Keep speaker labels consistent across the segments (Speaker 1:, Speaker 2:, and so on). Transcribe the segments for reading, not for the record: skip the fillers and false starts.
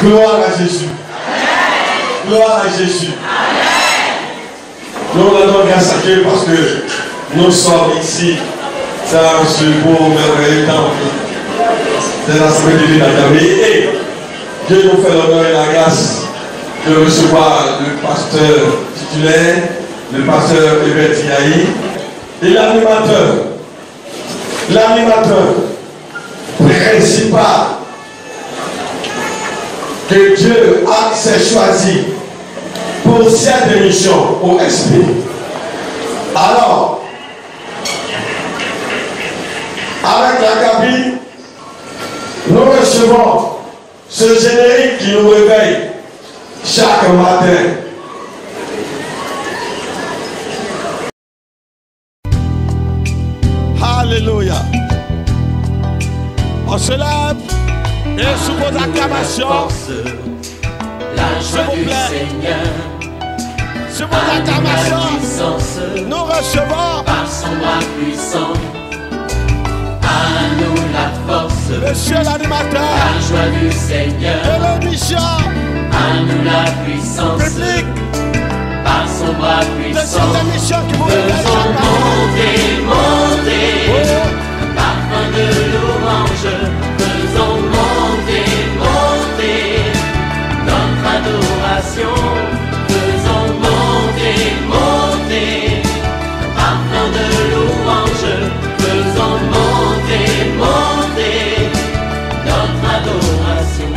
Speaker 1: Gloire à Jésus. Gloire à Jésus. Nous rendons grâce à Dieu parce que nous sommes ici dans ce beau merveilleux temple de l'Assemblée de Dieu d'Agamé. Et Dieu nous fait l'honneur et la grâce de recevoir le pasteur titulaire, le pasteur Hébert Diaye et l'animateur principal que Dieu s'est choisi pour cette émission au SP. Alors, avec la cabine, nous recevons ce générique qui nous réveille chaque matin.
Speaker 2: Alléluia. On se lève et sous vos acclamations, s'il vous plaît, sous vos acclamations, nous recevons
Speaker 3: par son bras puissant. À nous la force,
Speaker 2: Monsieur l'animateur,
Speaker 3: la joie du Seigneur.
Speaker 2: et le mission,
Speaker 3: À nous la puissance,
Speaker 2: public
Speaker 3: par son bras
Speaker 2: de
Speaker 3: puissant.
Speaker 2: cette émission qui vous réveille
Speaker 3: Faisons
Speaker 2: chaque matin.
Speaker 3: monter, parfum de louange. Faisons monter notre adoration. Faisons monter, parfum de louange. Faisons monter notre adoration.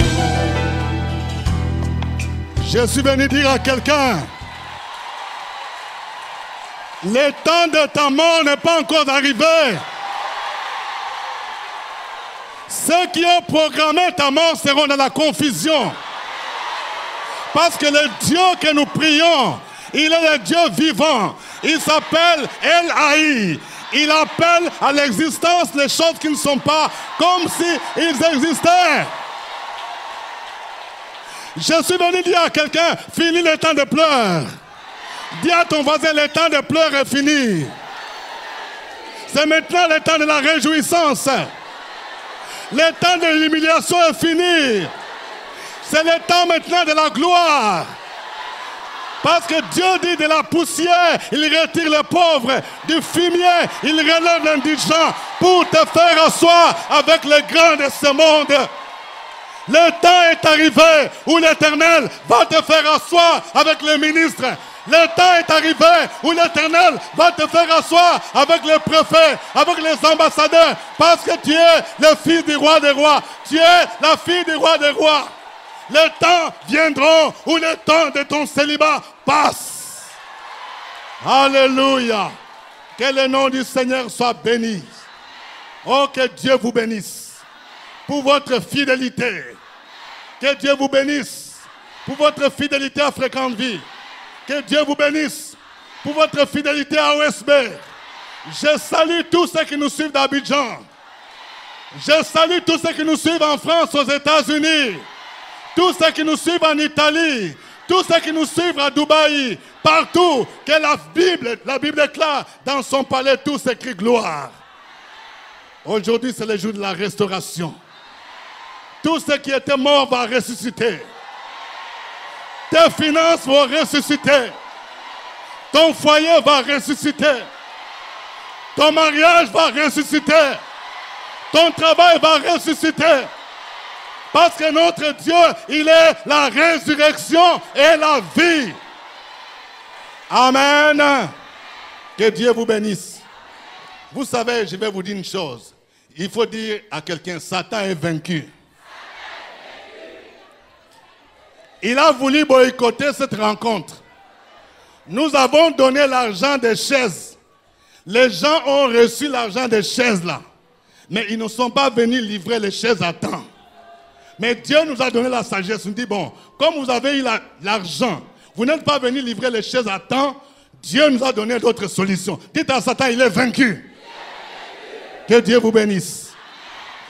Speaker 2: Je suis venu dire à quelqu'un, le temps de ta mort n'est pas encore arrivé. Ceux qui ont programmé ta mort seront dans la confusion. Parce que le Dieu que nous prions, il est le Dieu vivant. Il s'appelle El-Haï. Il appelle à l'existence les choses qui ne sont pas comme s'ils existaient. Je suis venu dire à quelqu'un, fini le temps de pleurs. Dis à ton voisin, le temps de pleurs est fini. C'est maintenant le temps de la réjouissance. Le temps de l'humiliation est fini. C'est le temps maintenant de la gloire. Parce que Dieu dit de la poussière, il retire le pauvre. Du fumier, il relève l'indigent pour te faire asseoir avec les grands de ce monde. Le temps est arrivé où l'Éternel va te faire asseoir avec les ministres. Le temps est arrivé où l'Éternel va te faire asseoir avec les préfets, avec les ambassadeurs, parce que tu es le fils du roi des rois. Tu es la fille du roi des rois. Le temps viendra où le temps de ton célibat passe. Alléluia. Que le nom du Seigneur soit béni. Oh, que Dieu vous bénisse pour votre fidélité. Que Dieu vous bénisse pour votre fidélité à Fréquente Vie. Que Dieu vous bénisse pour votre fidélité à OSB. Je salue tous ceux qui nous suivent d'Abidjan. Je salue tous ceux qui nous suivent en France, aux États-Unis. Tous ceux qui nous suivent en Italie. Tous ceux qui nous suivent à Dubaï. Partout. Que la Bible est claire. Dans son palais, tout s'écrit gloire. Aujourd'hui, c'est le jour de la restauration. Tout ce qui était mort va ressusciter. Tes finances vont ressusciter. Ton foyer va ressusciter. Ton mariage va ressusciter. Ton travail va ressusciter. Parce que notre Dieu, il est la résurrection et la vie. Amen. Que Dieu vous bénisse. Vous savez, je vais vous dire une chose. Il faut dire à quelqu'un, Satan est vaincu. Il a voulu boycotter cette rencontre. Nous avons donné l'argent des chaises. Les gens ont reçu l'argent des chaises là. Mais ils ne sont pas venus livrer les chaises à temps. Mais Dieu nous a donné la sagesse. Il nous dit, bon, comme vous avez eu l'argent, vous n'êtes pas venus livrer les chaises à temps, Dieu nous a donné d'autres solutions. Dites à Satan, il est vaincu. Que Dieu vous bénisse.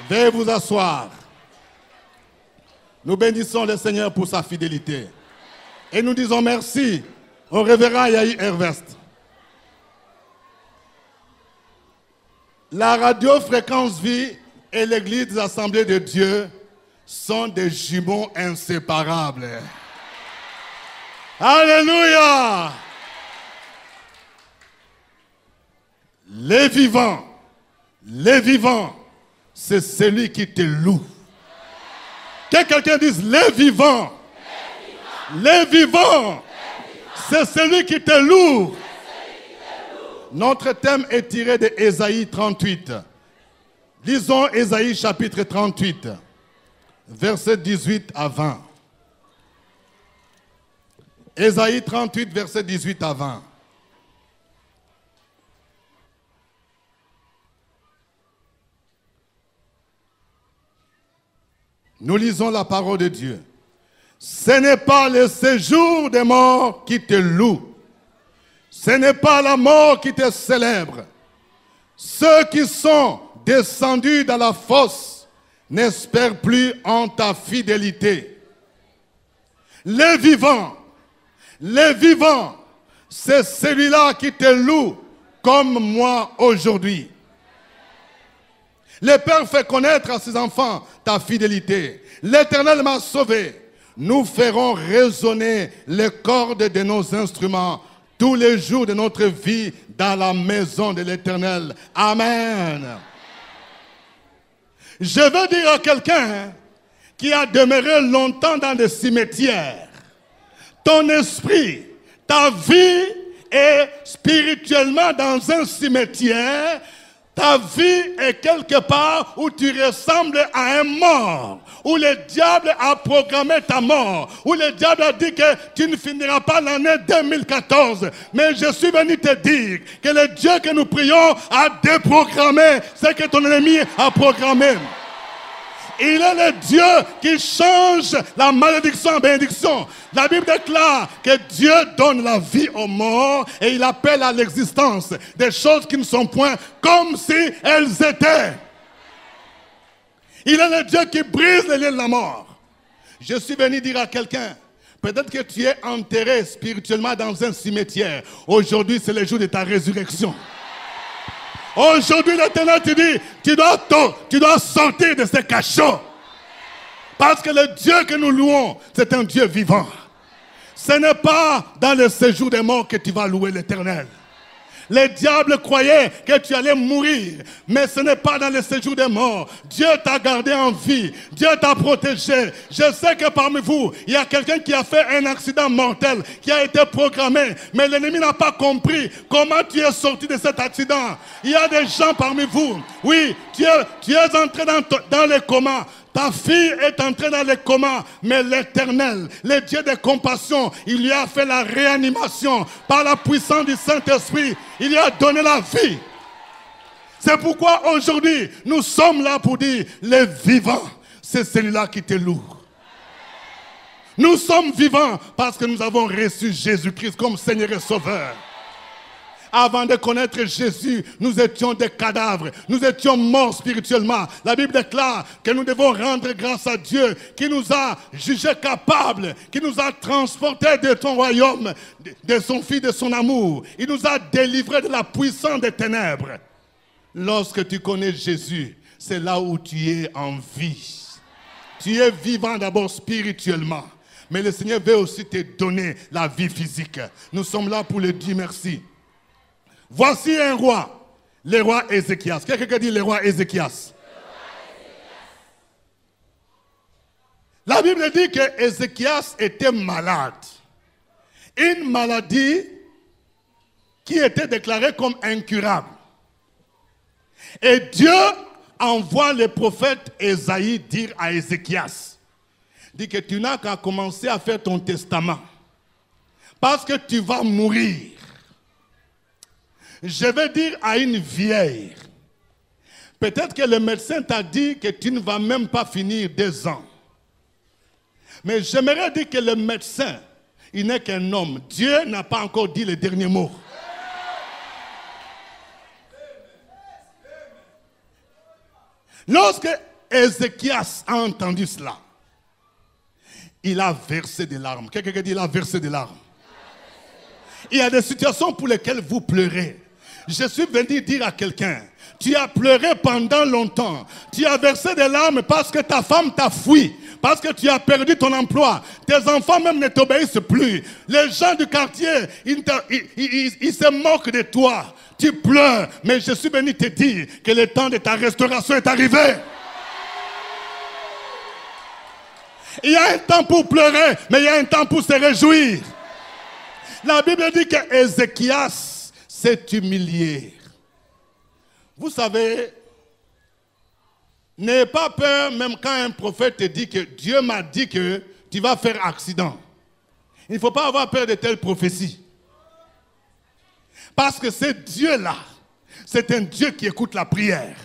Speaker 2: Veuillez vous asseoir. Nous bénissons le Seigneur pour sa fidélité. Et nous disons merci au révérend Yahi Hervest. La radio Fréquence Vie et l'église des Assemblées de Dieu sont des jumeaux inséparables. Alléluia! Les vivants, c'est celui qui te loue. Que quelqu'un dise, les vivants, c'est celui qui te loue. Notre thème est tiré de Ésaïe 38. Lisons Ésaïe chapitre 38, versets 18 à 20. Ésaïe 38, versets 18 à 20. Nous lisons la parole de Dieu. Ce n'est pas le séjour des morts qui te loue. Ce n'est pas la mort qui te célèbre. Ceux qui sont descendus dans la fosse n'espèrent plus en ta fidélité. Les vivants, c'est celui-là qui te loue comme moi aujourd'hui. Le Père fait connaître à ses enfants ta fidélité. L'Éternel m'a sauvé. Nous ferons résonner les cordes de nos instruments tous les jours de notre vie dans la maison de l'Éternel. Amen. Je veux dire à quelqu'un qui a demeuré longtemps dans des cimetières, ton esprit, ta vie est spirituellement dans un cimetière. Ta vie est quelque part où tu ressembles à un mort, où le diable a programmé ta mort, où le diable a dit que tu ne finiras pas l'année 2014. Mais je suis venu te dire que le Dieu que nous prions a déprogrammé ce que ton ennemi a programmé. Il est le Dieu qui change la malédiction en bénédiction. La Bible déclare que Dieu donne la vie aux morts et il appelle à l'existence des choses qui ne sont point comme si elles étaient. Il est le Dieu qui brise les liens de la mort. Je suis venu dire à quelqu'un, peut-être que tu es enterré spirituellement dans un cimetière. Aujourd'hui, c'est le jour de ta résurrection. Aujourd'hui, l'Éternel te dit, tu dois sortir de ce cachot. Parce que le Dieu que nous louons, c'est un Dieu vivant. Ce n'est pas dans le séjour des morts que tu vas louer l'Éternel. Le diable croyait que tu allais mourir, mais ce n'est pas dans le séjour des morts. Dieu t'a gardé en vie, Dieu t'a protégé. Je sais que parmi vous, il y a quelqu'un qui a fait un accident mortel, qui a été programmé, mais l'ennemi n'a pas compris comment tu es sorti de cet accident. Il y a des gens parmi vous, oui, tu es entré dans le coma. Ta fille est entrée dans le coma, mais l'Éternel, le Dieu de compassion, il lui a fait la réanimation par la puissance du Saint-Esprit. Il lui a donné la vie. C'est pourquoi aujourd'hui, nous sommes là pour dire, les vivants, c'est celui-là qui te loue. Nous sommes vivants parce que nous avons reçu Jésus-Christ comme Seigneur et Sauveur. Avant de connaître Jésus, nous étions des cadavres. Nous étions morts spirituellement. La Bible déclare que nous devons rendre grâce à Dieu qui nous a jugés capables, qui nous a transportés de son royaume, de son Fils, de son amour. Il nous a délivrés de la puissance des ténèbres. Lorsque tu connais Jésus, c'est là où tu es en vie. Tu es vivant d'abord spirituellement. Mais le Seigneur veut aussi te donner la vie physique. Nous sommes là pour lui dire merci. Voici un roi, le roi Ézéchias. Quelqu'un dit le roi Ézéchias. La Bible dit que Ézéchias était malade. Une maladie qui était déclarée comme incurable. Et Dieu envoie le prophète Ésaïe dire à Ézéchias, dit que tu n'as qu'à commencer à faire ton testament. Parce que tu vas mourir. Je vais dire à une vieille, peut-être que le médecin t'a dit que tu ne vas même pas finir 2 ans. Mais j'aimerais dire que le médecin, il n'est qu'un homme. Dieu n'a pas encore dit le dernier mot. Lorsque Ézéchias a entendu cela, il a versé des larmes. Quelqu'un dit il a versé des larmes. Il y a des situations pour lesquelles vous pleurez. Je suis venu dire à quelqu'un, tu as pleuré pendant longtemps. Tu as versé des larmes parce que ta femme t'a fui. Parce que tu as perdu ton emploi. Tes enfants même ne t'obéissent plus. Les gens du quartier, ils se moquent de toi. Tu pleures. Mais je suis venu te dire que le temps de ta restauration est arrivé. Il y a un temps pour pleurer, mais il y a un temps pour se réjouir. La Bible dit que Ézéchias s'est humilié. Vous savez, n'ayez pas peur même quand un prophète te dit que Dieu m'a dit que tu vas faire accident. Il ne faut pas avoir peur de telles prophéties. Parce que ce Dieu-là, c'est un Dieu qui écoute la prière.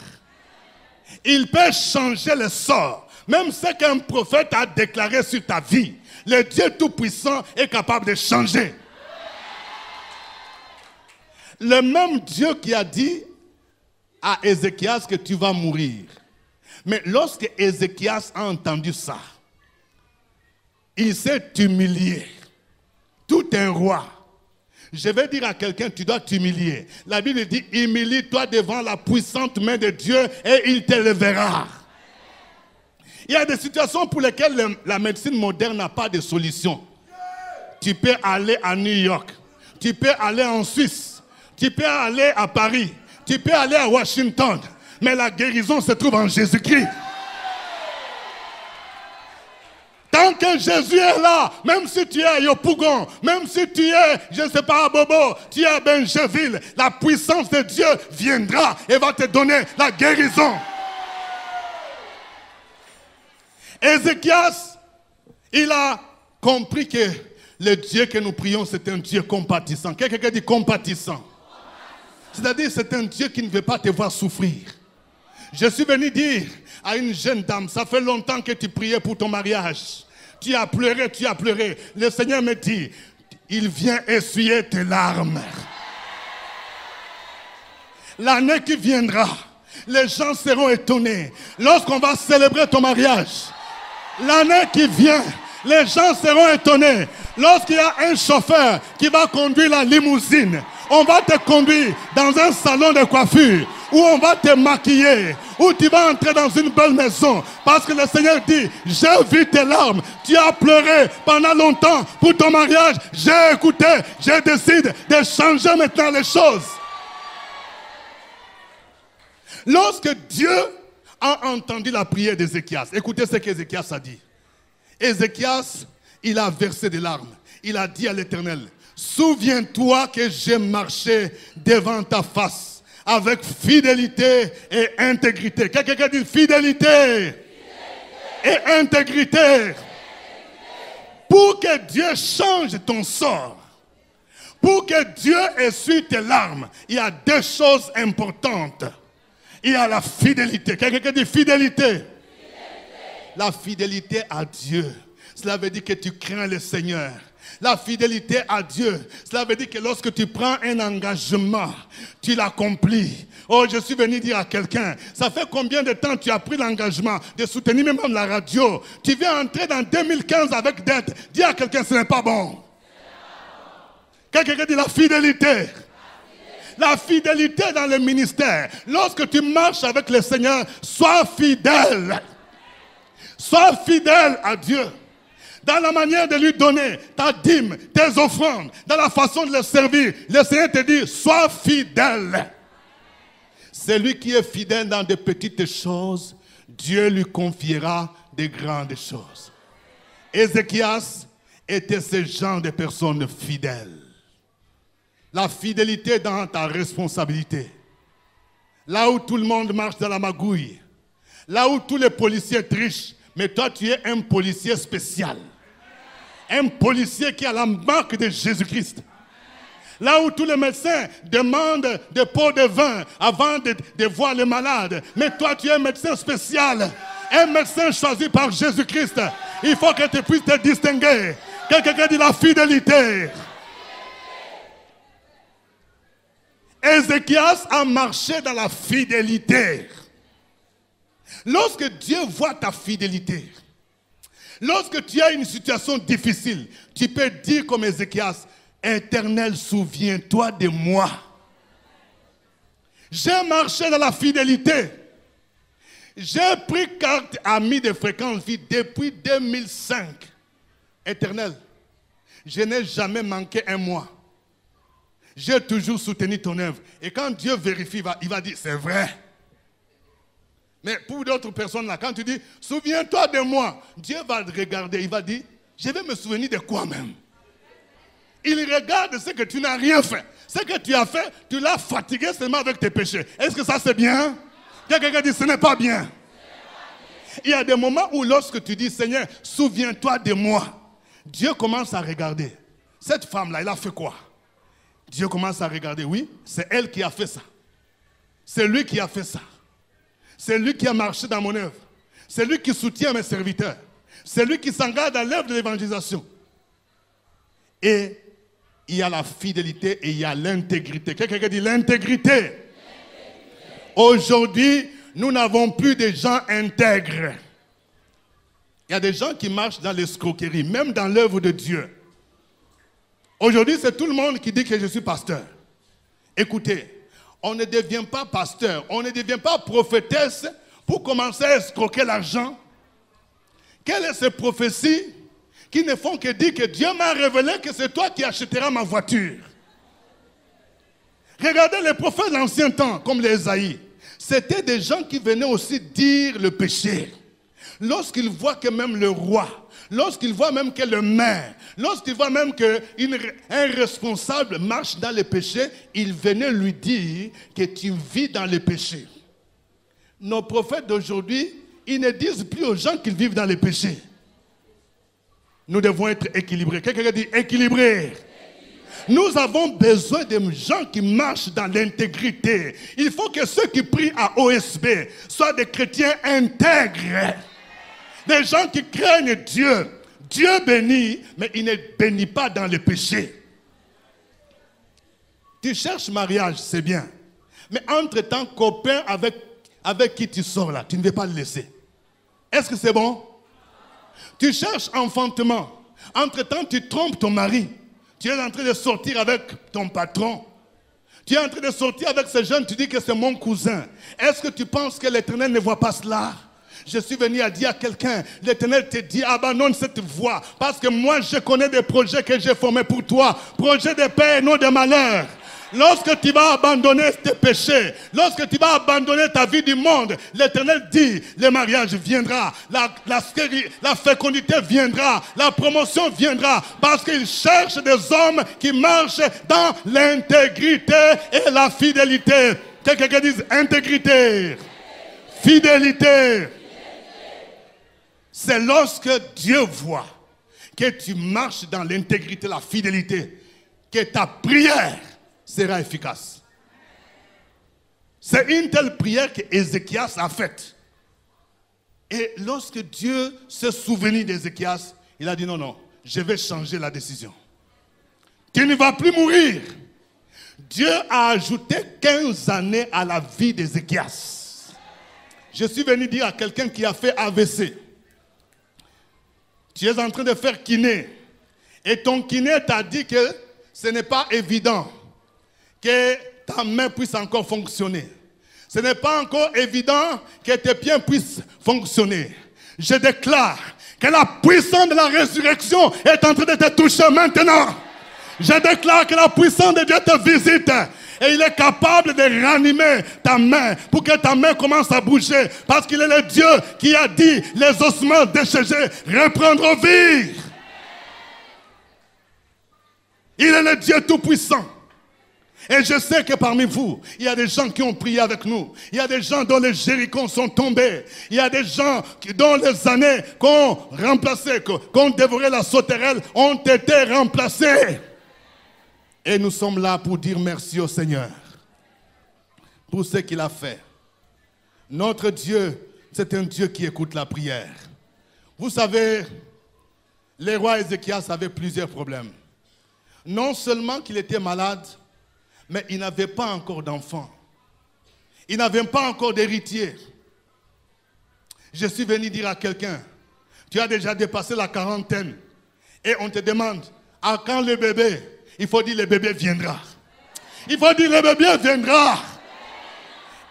Speaker 2: Il peut changer le sort. Même ce qu'un prophète a déclaré sur ta vie, le Dieu Tout-Puissant est capable de changer. Le même Dieu qui a dit à Ézéchias que tu vas mourir. Mais lorsque Ézéchias a entendu ça, il s'est humilié. Tout un roi. Je vais dire à quelqu'un, tu dois t'humilier. La Bible dit, humilie-toi devant la puissante main de Dieu et il t'élèvera. Il y a des situations pour lesquelles la médecine moderne n'a pas de solution. Tu peux aller à New York. Tu peux aller en Suisse. Tu peux aller à Paris. Tu peux aller à Washington. Mais la guérison se trouve en Jésus-Christ. Tant que Jésus est là, même si tu es à Yopougon, même si tu es, je ne sais pas, à Bobo, tu es à Benjeville, la puissance de Dieu viendra et va te donner la guérison. Ézéchias, il a compris que le Dieu que nous prions, c'est un Dieu compatissant. Quelqu'un dit compatissant. C'est-à-dire, c'est un Dieu qui ne veut pas te voir souffrir. Je suis venu dire à une jeune dame, ça fait longtemps que tu priais pour ton mariage. Tu as pleuré, tu as pleuré. Le Seigneur me dit, il vient essuyer tes larmes. L'année qui viendra, les gens seront étonnés. Lorsqu'on va célébrer ton mariage, l'année qui vient, les gens seront étonnés. Lorsqu'il y a un chauffeur qui va conduire la limousine, on va te conduire dans un salon de coiffure où on va te maquiller, où tu vas entrer dans une belle maison. Parce que le Seigneur dit, j'ai vu tes larmes, tu as pleuré pendant longtemps pour ton mariage. J'ai écouté, je décide de changer maintenant les choses. Lorsque Dieu a entendu la prière d'Ézéchias, écoutez ce qu'Ézéchias a dit. Ézéchias, il a versé des larmes. Il a dit à l'Éternel, souviens-toi que j'ai marché devant ta face avec fidélité et intégrité. Quelqu'un dit fidélité et intégrité. Pour que Dieu change ton sort, pour que Dieu essuie tes larmes, il y a deux choses importantes. Il y a la fidélité. Quelqu'un dit fidélité. La fidélité à Dieu. Cela veut dire que tu crains le Seigneur. La fidélité à Dieu, cela veut dire que lorsque tu prends un engagement, tu l'accomplis. Oh, je suis venu dire à quelqu'un, ça fait combien de temps tu as pris l'engagement de soutenir même la radio? Tu viens entrer dans 2015 avec dette. Dis à quelqu'un, ce n'est pas bon. Quelqu'un dit la fidélité. La fidélité dans le ministère. Lorsque tu marches avec le Seigneur, sois fidèle. Sois fidèle à Dieu. Dans la manière de lui donner ta dîme, tes offrandes, dans la façon de le servir, le Seigneur te dit, sois fidèle. Celui qui est fidèle dans de petites choses, Dieu lui confiera de grandes choses. Ézéchias était ce genre de personne fidèle. La fidélité dans ta responsabilité. Là où tout le monde marche dans la magouille. Là où tous les policiers trichent. Mais toi, tu es un policier spécial. Un policier qui a la marque de Jésus-Christ. Là où tous les médecins demandent des pots de vin avant de voir les malades. Mais toi, tu es un médecin spécial. Un médecin choisi par Jésus-Christ. Il faut que tu puisses te distinguer. Quelqu'un dit la fidélité. Ézéchias a marché dans la fidélité. Lorsque Dieu voit ta fidélité, lorsque tu as une situation difficile, tu peux dire comme Ézéchias, Éternel, souviens-toi de moi. J'ai marché dans la fidélité. J'ai pris carte ami de fréquence vie depuis 2005. Éternel, je n'ai jamais manqué un mois. J'ai toujours soutenu ton œuvre. Et quand Dieu vérifie, il va dire, c'est vrai. Mais pour d'autres personnes là, quand tu dis, souviens-toi de moi, Dieu va te regarder, il va dire, je vais me souvenir de quoi même. Il regarde ce que tu n'as rien fait. Ce que tu as fait, tu l'as fatigué seulement avec tes péchés. Est-ce que ça c'est bien? Quelqu'un dit, ce n'est pas bien. Il y a des moments où lorsque tu dis, Seigneur, souviens-toi de moi, Dieu commence à regarder. Cette femme-là, elle a fait quoi? Dieu commence à regarder, oui, c'est elle qui a fait ça. C'est lui qui a fait ça. C'est lui qui a marché dans mon œuvre. C'est lui qui soutient mes serviteurs. C'est lui qui s'engage dans l'œuvre de l'évangélisation. Et il y a la fidélité et il y a l'intégrité. Quelqu'un dit l'intégrité. Aujourd'hui, nous n'avons plus de gens intègres. Il y a des gens qui marchent dans l'escroquerie, même dans l'œuvre de Dieu. Aujourd'hui, c'est tout le monde qui dit que je suis pasteur. Écoutez, on ne devient pas pasteur, on ne devient pas prophétesse pour commencer à escroquer l'argent. Quelles sont ces prophéties qui ne font que dire que Dieu m'a révélé que c'est toi qui achèteras ma voiture? Regardez les prophètes de l'ancien temps, comme les Ésaïe. C'était des gens qui venaient aussi dire le péché. Lorsqu'ils voient que même le roi, lorsqu'ils voient même que le maire, lorsqu'ils voient même qu'un responsable marche dans le péché, ils venaient lui dire que tu vis dans le péché. Nos prophètes d'aujourd'hui, ils ne disent plus aux gens qu'ils vivent dans le péché. Nous devons être équilibrés. Quelqu'un dit équilibrés. Nous avons besoin de gens qui marchent dans l'intégrité. Il faut que ceux qui prient à OSB soient des chrétiens intègres. Des gens qui craignent Dieu. Dieu bénit, mais il ne bénit pas dans le péché. Tu cherches mariage, c'est bien. Mais entre-temps, copain avec qui tu sors là, tu ne veux pas le laisser. Est-ce que c'est bon? Tu cherches enfantement. Entre-temps, tu trompes ton mari. Tu es en train de sortir avec ton patron. Tu es en train de sortir avec ce jeune, tu dis que c'est mon cousin. Est-ce que tu penses que l'Éternel ne voit pas cela? Je suis venu à dire à quelqu'un, l'Éternel te dit, abandonne cette voie. Parce que moi, je connais des projets que j'ai formés pour toi. Projets de paix et non de malheur. Lorsque tu vas abandonner tes péchés, lorsque tu vas abandonner ta vie du monde, l'Éternel dit, le mariage viendra, la fécondité viendra, la promotion viendra, parce qu'il cherche des hommes qui marchent dans l'intégrité et la fidélité. Quelqu'un dise intégrité, fidélité. C'est lorsque Dieu voit que tu marches dans l'intégrité, la fidélité, que ta prière sera efficace. C'est une telle prière qu'Ézéchias a faite. Et lorsque Dieu s'est souvenu d'Ézéchias, il a dit non, non, je vais changer la décision. Tu ne vas plus mourir. Dieu a ajouté 15 années à la vie d'Ézéchias. Je suis venu dire à quelqu'un qui a fait AVC, tu es en train de faire kiné, et ton kiné t'a dit que ce n'est pas évident que ta main puisse encore fonctionner. Ce n'est pas encore évident que tes pieds puissent fonctionner. Je déclare que la puissance de la résurrection est en train de te toucher maintenant. Je déclare que la puissance de Dieu te visite. Et il est capable de ranimer ta main pour que ta main commence à bouger. Parce qu'il est le Dieu qui a dit les ossements déchangés reprendront vie. Il est le Dieu tout-puissant. Et je sais que parmi vous, il y a des gens qui ont prié avec nous. Il y a des gens dont les Jéricons sont tombés. Il y a des gens dont les années qu'on remplacé, qu'on dévorait la sauterelle ont été remplacées. Et nous sommes là pour dire merci au Seigneur pour ce qu'il a fait. Notre Dieu, c'est un Dieu qui écoute la prière. Vous savez, le roi Ézéchias avait plusieurs problèmes. Non seulement qu'il était malade, mais il n'avait pas encore d'enfant. Il n'avait pas encore d'héritier. Je suis venu dire à quelqu'un, tu as déjà dépassé la quarantaine. Et on te demande, à quand le bébé? Il faut dire le bébé viendra. Il faut dire le bébé viendra.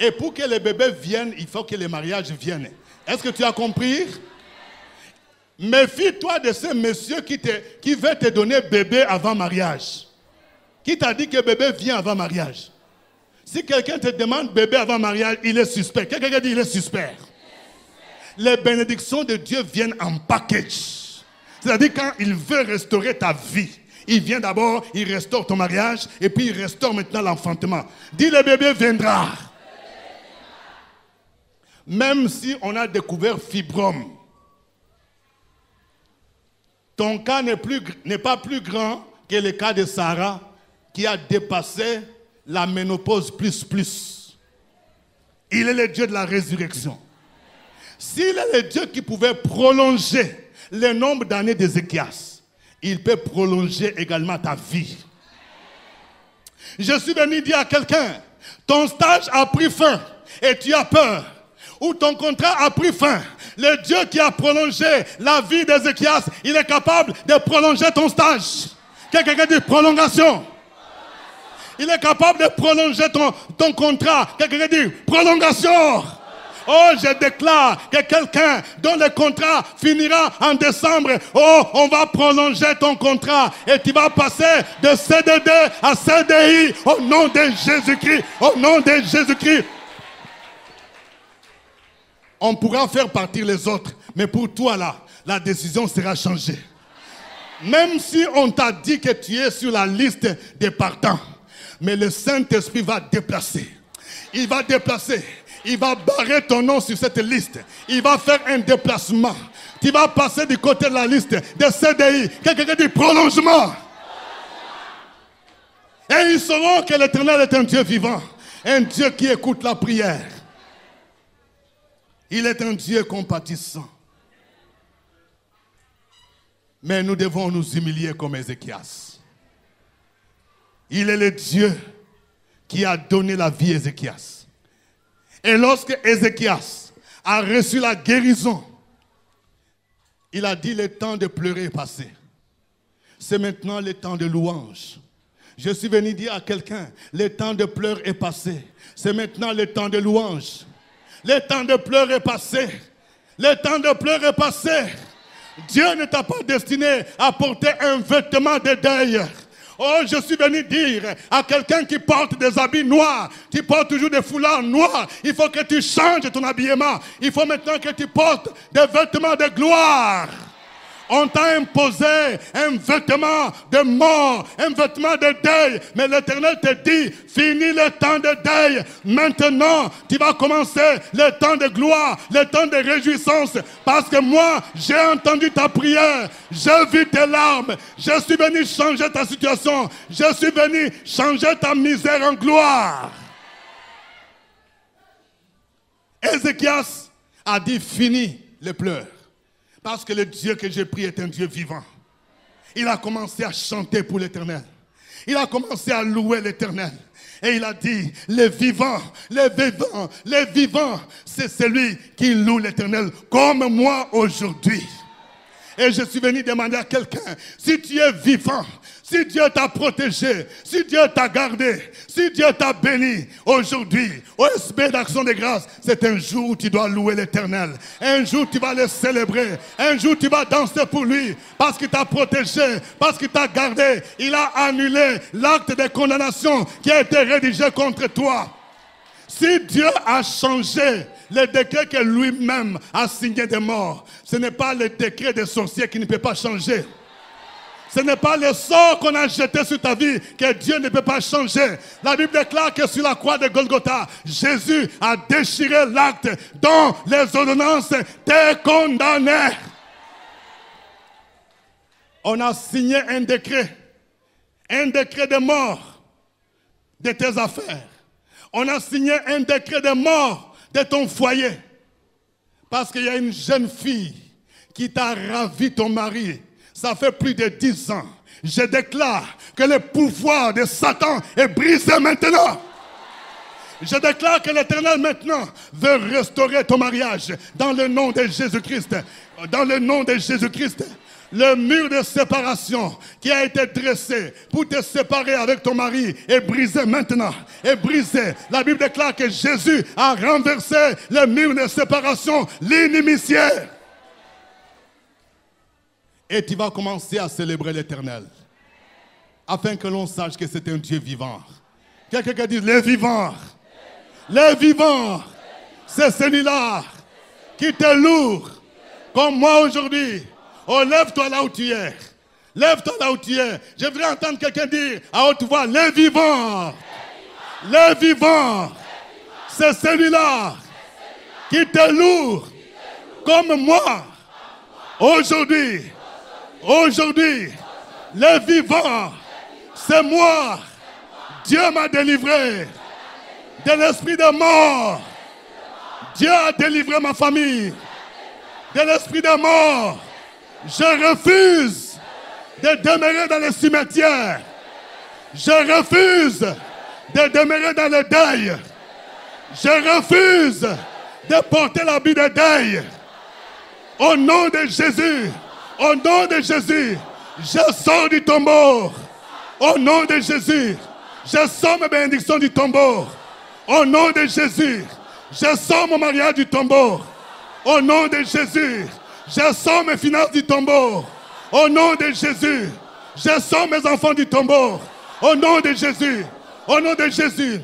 Speaker 2: Et pour que les bébés viennent, il faut que les mariages viennent. Est-ce que tu as compris? Méfie-toi de ce monsieur qui veut te donner bébé avant mariage. Qui t'a dit que bébé vient avant mariage? Si quelqu'un te demande bébé avant mariage, il est suspect. Quelqu'un dit il est suspect. Les bénédictions de Dieu viennent en package. C'est-à-dire quand il veut restaurer ta vie, il vient d'abord, il restaure ton mariage et puis il restaure maintenant l'enfantement. Dis le bébé viendra. Même si on a découvert fibrome, ton cas n'est pas plus grand que le cas de Sarah qui a dépassé la ménopause plus. Il est le Dieu de la résurrection. S'il est le Dieu qui pouvait prolonger le nombre d'années d'Ézéchias, il peut prolonger également ta vie. Je suis venu dire à quelqu'un, ton stage a pris fin et tu as peur. Ou ton contrat a pris fin. Le Dieu qui a prolongé la vie d'Ézéchias, il est capable de prolonger ton stage. Quelqu'un dit prolongation. Il est capable de prolonger ton contrat. Quelqu'un dit prolongation. Oh, je déclare que quelqu'un dont le contrat finira en décembre, oh, on va prolonger ton contrat et tu vas passer de CDD à CDI au nom de Jésus-Christ. Au nom de Jésus-Christ. On pourra faire partir les autres, mais pour toi là, la décision sera changée. Même si on t'a dit que tu es sur la liste des partants, mais le Saint-Esprit va déplacer. Il va déplacer. Il va barrer ton nom sur cette liste. Il va faire un déplacement. Tu vas passer du côté de la liste des CDI. Quelqu'un dit prolongement. Et ils sauront que l'Éternel est un Dieu vivant. Un Dieu qui écoute la prière. Il est un Dieu compatissant. Mais nous devons nous humilier comme Ézéchias. Il est le Dieu qui a donné la vie à Ézéchias. Et lorsque Ézéchias a reçu la guérison, il a dit le temps de pleurer est passé. C'est maintenant le temps de louange. Je suis venu dire à quelqu'un, le temps de pleurs est passé. C'est maintenant le temps de louange. Le temps de pleurs est passé. Le temps de pleurs est passé. Dieu ne t'a pas destiné à porter un vêtement de deuil. Oh, je suis venu dire à quelqu'un qui porte des habits noirs, tu portes toujours des foulards noirs, il faut que tu changes ton habillement. Il faut maintenant que tu portes des vêtements de gloire. On t'a imposé un vêtement de mort, un vêtement de deuil. Mais l'Éternel te dit, finis le temps de deuil. Maintenant, tu vas commencer le temps de gloire, le temps de réjouissance. Parce que moi, j'ai entendu ta prière. J'ai vu tes larmes. Je suis venu changer ta situation. Je suis venu changer ta misère en gloire. Ézéchias a dit, fini les pleurs. Parce que le Dieu que j'ai pris est un Dieu vivant. Il a commencé à chanter pour l'Éternel. Il a commencé à louer l'Éternel. Et il a dit, les vivants, c'est celui qui loue l'Éternel comme moi aujourd'hui. Et je suis venu demander à quelqu'un, si tu es vivant, si Dieu t'a protégé, si Dieu t'a gardé, si Dieu t'a béni, aujourd'hui, au SB d'Action de Grâce, c'est un jour où tu dois louer l'Éternel. Un jour tu vas le célébrer. Un jour tu vas danser pour lui. Parce qu'il t'a protégé, parce qu'il t'a gardé. Il a annulé l'acte de condamnation qui a été rédigé contre toi. Si Dieu a changé le décret que lui-même a signé de mort, ce n'est pas le décret des sorciers qui ne peut pas changer. Ce n'est pas le sort qu'on a jeté sur ta vie que Dieu ne peut pas changer. La Bible déclare que sur la croix de Golgotha, Jésus a déchiré l'acte dont les ordonnances te condamnaient. On a signé un décret de mort de tes affaires. On a signé un décret de mort de ton foyer. Parce qu'il y a une jeune fille qui t'a ravi ton mari. Ça fait plus de 10 ans. Je déclare que le pouvoir de Satan est brisé maintenant. Je déclare que l'Éternel maintenant veut restaurer ton mariage dans le nom de Jésus-Christ. Dans le nom de Jésus-Christ. Le mur de séparation qui a été dressé pour te séparer avec ton mari est brisé maintenant. Est brisé. La Bible déclare que Jésus a renversé le mur de séparation, l'inimitié. Et tu vas commencer à célébrer l'Éternel. Afin que l'on sache que c'est un Dieu vivant. Quelqu'un qui dit, le vivant. Le vivant. C'est celui-là qui est lourd. Comme moi aujourd'hui. Oh, lève-toi là où tu es. Lève-toi là où tu es. Je voudrais entendre quelqu'un dire à haute voix, le vivant. Le vivant. C'est celui-là qui est lourd. Comme moi. Aujourd'hui. Aujourd'hui. Le vivant. C'est moi. Dieu m'a délivré de l'esprit de mort. Dieu a délivré ma famille de l'esprit de mort. Je refuse de demeurer dans le cimetière. Je refuse de demeurer dans le deuil. Je refuse de porter l'habit de deuil. Au nom de Jésus, au nom de Jésus, je sors du tombeau. Au nom de Jésus, je sors mes bénédictions du tombeau. Au nom de Jésus, je sors mon mariage du tombeau. Au nom de Jésus, je sors mes finances du tombeau. Au nom de Jésus, je sors mes enfants du tombeau. Au nom de Jésus, au nom de Jésus,